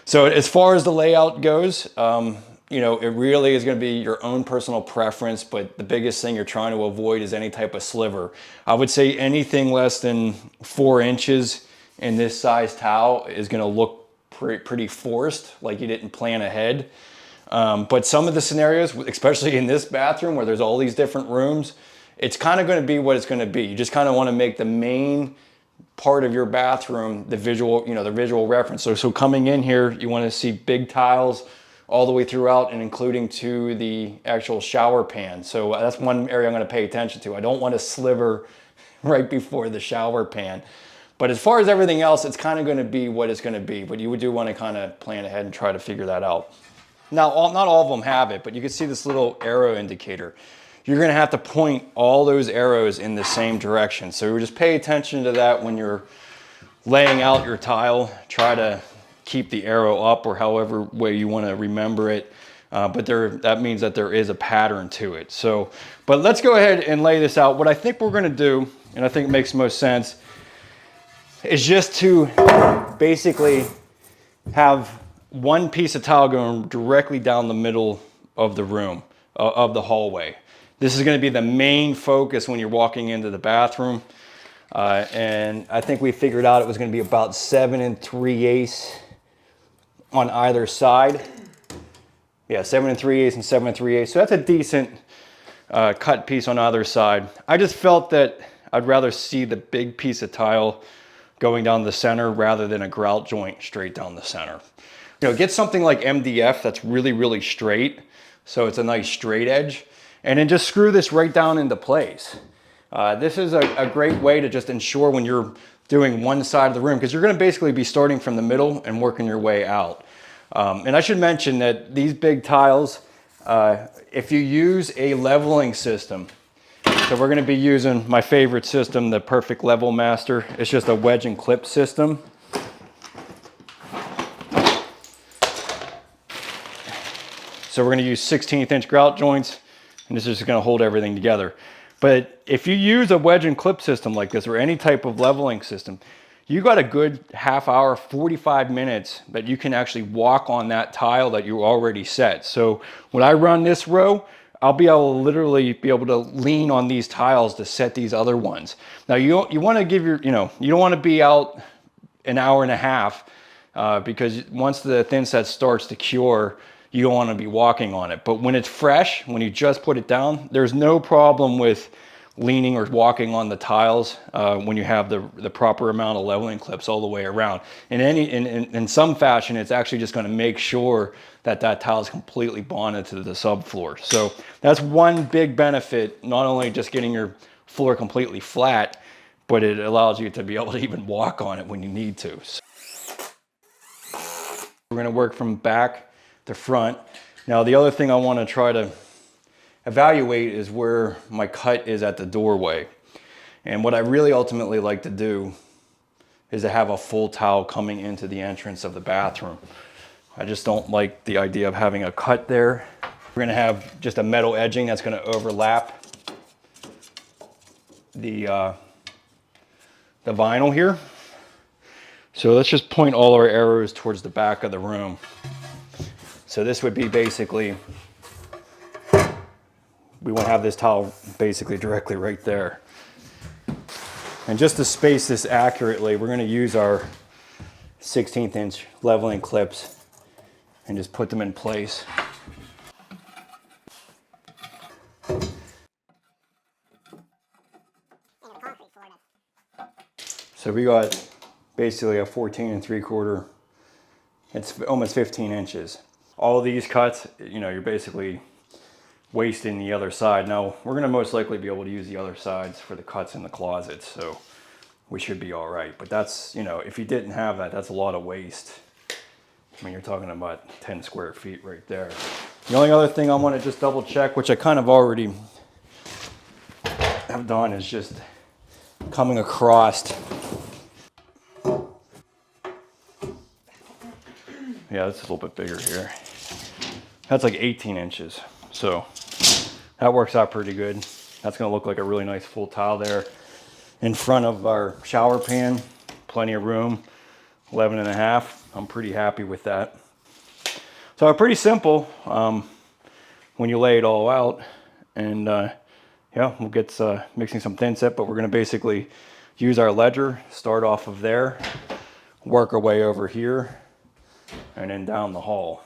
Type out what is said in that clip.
So as far as the layout goes, you know, it really is going to be your own personal preference, but the biggest thing you're trying to avoid is any type of sliver. I would say anything less than 4 inches in this size tile is going to look pretty forced, like you didn't plan ahead. But some of the scenarios, especially in this bathroom where there's all these different rooms, it's kind of going to be what it's going to be. You just kind of want to make the main part of your bathroom the visual, you know, the visual reference. So coming in here, you want to see big tiles all the way throughout and including to the actual shower pan. So that's one area I'm going to pay attention to. I don't want a sliver right before the shower pan. But as far as everything else, it's kind of going to be what it's going to be. But you do want to kind of plan ahead and try to figure that out. Now, not all of them have it, but you can see this little arrow indicator. You're going to have to point all those arrows in the same direction. So just pay attention to that when you're laying out your tile. Try to keep the arrow up or however way you want to remember it. But that means that there is a pattern to it. So, but let's go ahead and lay this out. What I think we're going to do, and I think it makes most sense, is just to basically have one piece of tile going directly down the middle of the room, of the hallway. This is going to be the main focus when you're walking into the bathroom. And I think we figured out it was going to be about 7 3/8 on either side. Yeah, 7 3/8 and 7 3/8. So that's a decent cut piece on either side. I just felt that I'd rather see the big piece of tile going down the center rather than a grout joint straight down the center. You know, get something like MDF that's really, really straight. So it's a nice straight edge. And then just screw this right down into place. This is a great way to just ensure when you're doing one side of the room, because you're going to basically be starting from the middle and working your way out. And I should mention that these big tiles, if you use a leveling system, so we're going to be using my favorite system, the Perfect Level Master. It's just a wedge and clip system. So we're going to use 1/16 inch grout joints, and this is just going to hold everything together. But if you use a wedge and clip system like this or any type of leveling system, you got a good half hour, 45 minutes that you can actually walk on that tile that you already set. So when I run this row, I'll be able to literally be able to lean on these tiles to set these other ones. Now you want to give your, you don't want to be out an hour and a half because once the thin set starts to cure, you don't want to be walking on it. But when it's fresh, when you just put it down, there's no problem with leaning or walking on the tiles when you have the proper amount of leveling clips all the way around. In some fashion, it's actually just going to make sure that tile is completely bonded to the subfloor. So that's one big benefit, not only just getting your floor completely flat, but it allows you to be able to even walk on it when you need to. So we're going to work from back to front. Now the other thing I want to try to evaluate is where my cut is at the doorway. And what I really ultimately like to do is to have a full tile coming into the entrance of the bathroom. I just don't like the idea of having a cut there. We're gonna have just a metal edging that's gonna overlap the vinyl here. So let's just point all our arrows towards the back of the room. So this would be basically, we want to have this tile basically directly right there. And just to space this accurately, we're going to use our 1/16 inch leveling clips and just put them in place. So we got basically a 14 3/4, it's almost 15 inches. All these cuts, you're basically wasting the other side. Now, we're gonna most likely be able to use the other sides for the cuts in the closets, so we should be all right. But that's, if you didn't have that, that's a lot of waste. I mean, you're talking about 10 square feet right there. The only other thing I want to just double check, which I kind of already have done, is just coming across. Yeah, that's a little bit bigger here. That's like 18 inches. So that works out pretty good. That's gonna look like a really nice full tile there in front of our shower pan. Plenty of room, 11 and a half. I'm pretty happy with that. So pretty simple when you lay it all out. And yeah, we'll get mixing some thin set, but we're going to basically use our ledger, start off of there, work our way over here, and then down the hall.